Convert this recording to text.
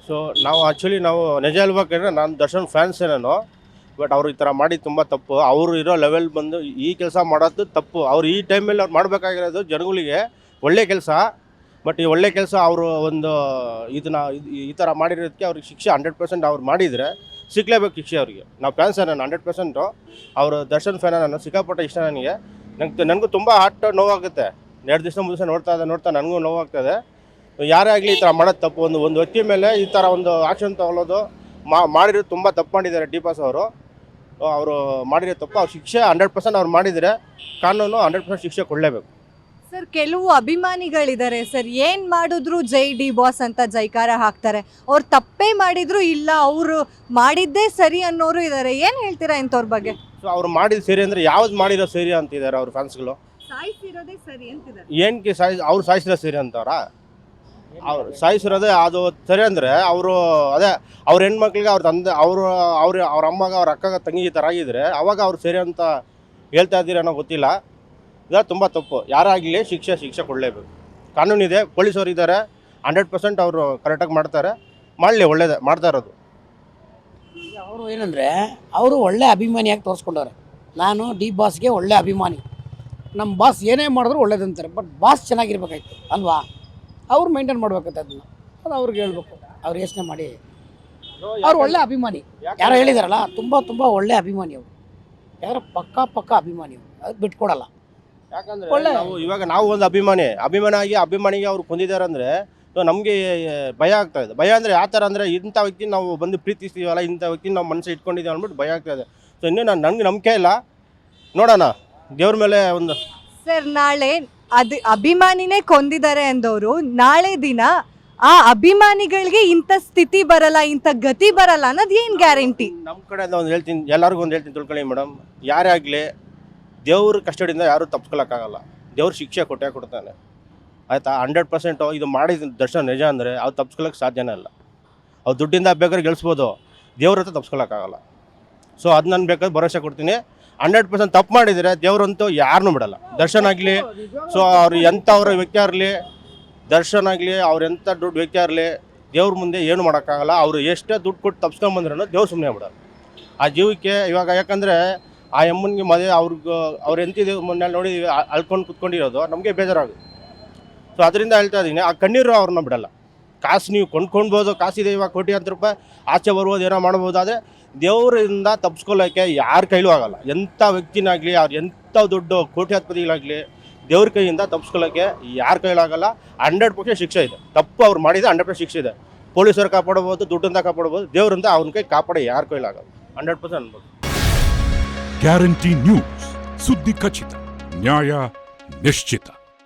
So ನಾವು ನಿಜ ಹೇಳ್ಬೇಕಂದ್ರೆ ನಾನು ದರ್ಶನ್ ಫ್ಯಾನ್ಸೇ ನಾನು. ಬಟ್ ಅವರು ಈ ಥರ ಮಾಡಿ ತುಂಬ ತಪ್ಪು. ಅವರು ಇರೋ ಲೆವೆಲ್ ಬಂದು ಈ ಕೆಲಸ ಮಾಡೋದು ತಪ್ಪು. ಅವ್ರು ಈ ಟೈಮಲ್ಲಿ ಅವ್ರು ಮಾಡಬೇಕಾಗಿರೋದು ಜನಗಳಿಗೆ ಒಳ್ಳೆ ಕೆಲಸ. ಬಟ್ ಈ ಒಳ್ಳೆ ಕೆಲಸ ಅವರು ಒಂದು ಈ ಥರ ಮಾಡಿರೋದಕ್ಕೆ ಅವ್ರಿಗೆ ಶಿಕ್ಷೆ 100% ಅವ್ರು ಮಾಡಿದರೆ ಸಿಕ್ಕಲೇಬೇಕು ಶಿಕ್ಷೆ ಅವರಿಗೆ. ನಾವು ಫ್ಯಾನ್ಸ್ ನಾನು 100%. ಅವರು ದರ್ಶನ್ ಫ್ಯಾನ ನಾನು, ಸಿಕ್ಕಾಪಟ್ಟೆ ಇಷ್ಟ ನನಗೆ. ನನಗೂ ತುಂಬ ಹಾರ್ಟ್ ನೋವಾಗುತ್ತೆ. 2 ದಿವಸ 3 ದಿವಸ ನೋಡ್ತಾ ನನಗೂ ನೋವಾಗ್ತದೆ. ಯಾರೇ ಆಗಲಿ ಈ ಥರ ಮಾಡೋದು ತಪ್ಪು. ಒಂದು ವ್ಯಕ್ತಿ ಮೇಲೆ ಈ ಥರ ಒಂದು ಆಕ್ಷನ್ ತಗೊಳ್ಳೋದು ಮಾಡಿರೋದು ತುಂಬ ತಪ್ಪು ಮಾಡಿದ್ದಾರೆ ಡಿ.ಬಾಸ್ ಅವರು ಮಾಡಿರೋ ತಪ್ಪು. ಅವ್ರ ಶಿಕ್ಷೆ 100% ಅವ್ರು ಮಾಡಿದರೆ ಕಾನೂನು 100% ಶಿಕ್ಷೆ ಕೊಡಲೇಬೇಕು. ಸರ್, ಕೆಲವು ಅಭಿಮಾನಿಗಳಿದ್ದಾರೆ ಸರ್, ಏನು ಮಾಡಿದ್ರು ಜೈ ಡಿ.ಬಾಸ್ ಅಂತ ಜೈಕಾರ ಹಾಕ್ತಾರೆ. ಅವ್ರು ತಪ್ಪೇ ಮಾಡಿದ್ರು ಇಲ್ಲ, ಅವರು ಮಾಡಿದ್ದೇ ಸರಿ ಅನ್ನೋರು ಇದ್ದಾರೆ. ಏನು ಹೇಳ್ತೀರಾ ಇಂಥವ್ರ ಬಗ್ಗೆ? ಸೊ ಅವ್ರು ಮಾಡಿದ ಸರಿ ಅಂದರೆ ಯಾವ್ದು ಮಾಡಿರೋ ಸರಿ ಅಂತಿದ್ದಾರೆ ಅವ್ರ ಫ್ಯಾನ್ಸ್ಗಳು. ಸಾಯಿಸಿರೋದೇ ಸರಿ ಅಂತಿದ್ದಾರೆ. ಏನಕ್ಕೆ ಅವ್ರು ಸಾಯಿಸಿರೋ ಸರಿ ಅಂತವ್ರ? ಅವ್ರು ಸಾಯಿಸಿರೋದೇ ಅದು ಸರಿ ಅಂದರೆ ಅವರು ಅದೇ ಅವ್ರ ಹೆಣ್ಮಕ್ಳಿಗೆ ಅವ್ರ ತಂದೆ ಅವ್ರ ಅಮ್ಮಗೆ ಅವ್ರ ಅಕ್ಕಗೆ ತಂಗಿ ಈ ಥರ ಆಗಿದ್ರೆ ಅವಾಗ ಅವ್ರು ಸರಿ ಅಂತ ಹೇಳ್ತಾ ಇದ್ದೀರಿ ಅನ್ನೋ ಗೊತ್ತಿಲ್ಲ. ಇದು ತುಂಬ ತಪ್ಪು. ಯಾರಾಗಲಿ ಶಿಕ್ಷೆ ಕೊಡಲೇಬೇಕು. ಕಾನೂನಿದೆ, ಪೊಲೀಸರು ಇದ್ದಾರೆ, 100% ಅವರು ಕರೆಕ್ಟಾಗಿ ಮಾಡ್ತಾರೆ. ಮಾಡಲಿ, ಒಳ್ಳೇದೇ ಮಾಡ್ತಾ ಇರೋದು. ಅವರು ಏನಂದರೆ ಅವರು ಒಳ್ಳೆ ಅಭಿಮಾನಿಯಾಗಿ ತೋರಿಸ್ಕೊಂಡವ್ರೆ. ನಾನು ಡಿ.ಬಾಸ್ಗೆ ಒಳ್ಳೆ ಅಭಿಮಾನಿ. ನಮ್ಮ ಬಾಸ್ ಏನೇ ಮಾಡಿದ್ರು ಒಳ್ಳೇದಂತಾರೆ. ಬಟ್ ಬಾಸ್ ಚೆನ್ನಾಗಿರ್ಬೇಕಾಯ್ತು ಅಲ್ವಾ? ಅವ್ರು ಮೇಂಟೈನ್ ಮಾಡ್ಬೇಕಾಯ್ತು ಅದನ್ನ. ಅದು ಅವ್ರಿಗೆ ಹೇಳ್ಬೇಕು. ಅವ್ರು ಯೋಚನೆ ಮಾಡಿ. ಅವ್ರು ಒಳ್ಳೆ ಅಭಿಮಾನಿ. ಯಾರೋ ಹೇಳಿದಾರಲ್ಲ, ತುಂಬ ಒಳ್ಳೆ ಅಭಿಮಾನಿ ಅವರು. ಯಾರೋ ಪಕ್ಕ ಅಭಿಮಾನಿ ಅವರು. ಅದು ಬಿಟ್ಕೊಡಲ್ಲ. ಯಾಕಂದರೆ ನಾವು ಒಂದು ಅಭಿಮಾನಿಗೆ ಅವ್ರು ಕೊಂದಿದ್ದಾರೆ ಅಂದರೆ ನಮಗೆ ಭಯ ಆಗ್ತಾ ಇದೆ. ಭಯ ಅಂದರೆ ಯಾವ ಥರ ಅಂದರೆ ಇಂಥ ವ್ಯಕ್ತಿ ನಾವು ಬಂದು ಪ್ರೀತಿಸ್ತೀವಲ್ಲ, ಇಂಥ ವ್ಯಕ್ತಿ ನಾವು ಮನಸ್ಸು ಇಟ್ಕೊಂಡಿದ್ದೀವಿ ಅಂದ್ಬಿಟ್ಟು ಭಯ ಆಗ್ತಾ ಇದೆ. ಸೊ ಇನ್ನೂ ನನಗೆ ನಂಬಿಕೆ ಇಲ್ಲ. ನೋಡೋಣ ದೇವ್ರ ಮೇಲೆ ಒಂದು. ಸರ್, ನಾಳೆ ಅಭಿಮಾನಿನೇ ಕೊಂದಿದ್ದಾರೆ ಅಂದವರು ನಾಳೆ ದಿನ ಆ ಅಭಿಮಾನಿಗಳಿಗೆ ಇಂಥ ಸ್ಥಿತಿ ಬರಲ್ಲ, ಇಂಥ ಗತಿ ಬರಲ್ಲ ಅನ್ನೋದು ಏನು ಗ್ಯಾರಂಟಿ? ನಮ್ಮ ಕಡೆಯಿಂದ ಒಂದು ಹೇಳ್ತೀನಿ, ಎಲ್ಲರಿಗೂ ಒಂದು ಹೇಳ್ತೀನಿ, ತಿಳ್ಕೊಳ್ಳಿ ಮೇಡಮ್. ಯಾರೇ ಆಗಲಿ ದೇವ್ರ ಕಸ್ಟಡಿಯಿಂದ ಯಾರೂ ತಪ್ಸ್ಕೊಳ್ಳೋಕ್ಕಾಗಲ್ಲ. ದೇವ್ರ ಶಿಕ್ಷೆ ಕೊಡ್ತಾನೆ, ಆಯಿತಾ? 100% ಇದು ಮಾಡಿದ ದರ್ಶನ ನಿಜ ಅಂದರೆ ಅವ್ರು ತಪ್ಸ್ಕೊಳ್ಳೋಕೆ ಸಾಧ್ಯನೇ ಇಲ್ಲ. ಅವ್ರು ದುಡ್ಡಿಂದ ಬೇಕಾದ್ರೆ ಗೆಲ್ಲಿಸ್ಬೋದು, ದೇವ್ರ ಹತ್ರ ತಪ್ಸ್ಕೊಳ್ಳೋಕ್ಕಾಗಲ್ಲ. ಸೊ ಅದು ನಾನು ಬೇಕಾದ್ರೆ ಭರವಸೆ ಕೊಡ್ತೀನಿ. 100% ತಪ್ಪು ಮಾಡಿದರೆ ದೇವ್ರಂತೂ ಯಾರನ್ನೂ ಬಿಡಲ್ಲ. ದರ್ಶನ್ ಆಗಲಿ, ಸೊ ಅವ್ರು ಎಂಥವ್ರ ವ್ಯಕ್ತಿ ಆಗಲಿ, ದರ್ಶನ್ ಆಗಲಿ, ಅವ್ರು ಎಂಥ ದುಡ್ಡು ವ್ಯಕ್ತಿ ಆಗಲಿ, ದೇವ್ರ ಮುಂದೆ ಏನು ಮಾಡೋಕ್ಕಾಗಲ್ಲ. ಅವರು ಎಷ್ಟೇ ದುಡ್ಡು ಕೊಟ್ಟು ತಪ್ಸ್ಕೊಂಬಂದ್ರೂ ದೇವ್ರು ಸುಮ್ಮನೆ ಬಿಡೋಲ್ಲ ಆ ಜೀವಕ್ಕೆ. ಇವಾಗ ಯಾಕಂದರೆ ಆ ಅಮ್ಮನಿಗೆ ಮದುವೆ ಅವ್ರು ಎಂತಿದ್ದೀವಿ ಮೊನ್ನೆ ನೋಡಿದ್ದೀವಿ, ಅಳ್ಕೊಂಡು ಕುತ್ಕೊಂಡಿರೋದು ನಮಗೆ ಬೇಜಾರಾಗುತ್ತೆ. ಸೊ ಅದರಿಂದ ಹೇಳ್ತಾ ಇದ್ದೀನಿ, ಆ ಕಣ್ಣೀರು ಅವ್ರನ್ನ ಬಿಡಲ್ಲ. ಕಾಸು ನೀವು ಕೊಂಡ್ಕೊಳ್ಬೋದು, ಕಾಸಿದೆ ಇವಾಗ ಕೋಟ್ಯಾಂತರ ರೂಪಾಯಿ, ಆಚೆ ಬರ್ಬೋದು, ಏನೋ ಮಾಡ್ಬೋದು. ಆದರೆ ದೇವರಿಂದ ತಪ್ಪಿಸ್ಕೊಳ್ಳೋಕ್ಕೆ ಯಾರ ಕೈಲೂ ಆಗಲ್ಲ. ಎಂಥ ವ್ಯಕ್ತಿನಾಗಲಿ, ಅವ್ರು ಎಂಥ ದೊಡ್ಡ ಕೋಟ್ಯಾಧಿಪತಿಗಳಾಗಲಿ, ದೇವ್ರ ಕೈಯಿಂದ ತಪ್ಪಿಸ್ಕೊಳ್ಳೋಕ್ಕೆ ಯಾರ ಕೈಲಾಗಲ್ಲ. 100% ಶಿಕ್ಷೆ ಇದೆ. ತಪ್ಪು ಅವ್ರು ಮಾಡಿದರೆ 100% ಶಿಕ್ಷೆ ಇದೆ. ಪೊಲೀಸರು ಕಾಪಾಡ್ಬೋದು, ದುಡ್ಡಿಂದ ಕಾಪಾಡ್ಬೋದು, ದೇವರಿಂದ ಅವ್ನ ಕೈ ಕಾಪಾಡಿ ಯಾರ ಕೈಲಾಗಲ್ಲ. 100% ಅನ್ಬೋದು. ಗ್ಯಾರಂಟಿ ನ್ಯೂಸ್, ಸುದ್ದಿ ಖಚಿತ, ನ್ಯಾಯ ನಿಶ್ಚಿತ.